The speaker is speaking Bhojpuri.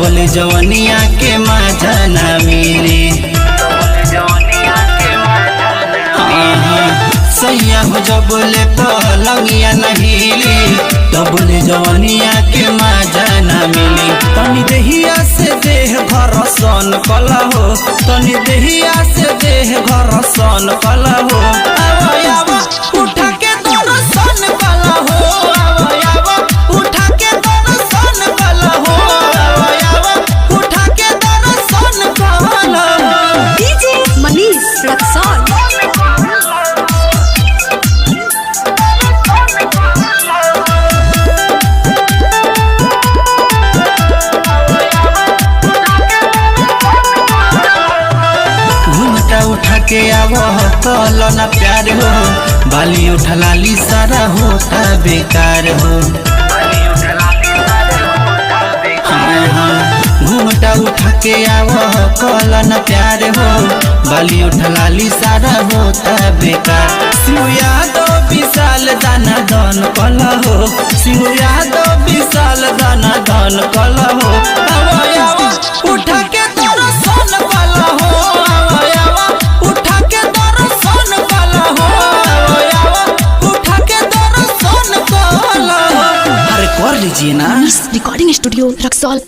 बोले जवनिया के माझा ना मिली। सैया हो जब बोले पलंगिया नहीली तो बोले जवनिया के माझा ना मिली। तनी देहिया से देह घरसन कला हो, तनी देहिया से देह घरसन कला हो। आवा उठा के दर्शन कला हो, आवा उठा के दर्शन कला हो, आवा उठा के दर्शन कला हो। डीजे मनीष रक्सौल। उठा के आवो कल ना प्यार हो, बाली उठा लाली सारा होता बेकार हो। घूमटा उठा के आवो कल ना प्यार हो, बाली उठा लाली सारा होता बेकार। शिव यादव विशाल दाना धन कल हो, शिव यादव विशाल दाना धन कल हो। उठा के दर्शन कल हो, उठा के दर्शन कल हो, उठा के दर्शन कल हो। अरे कर लीजिए ना। Recording studio Raxaul.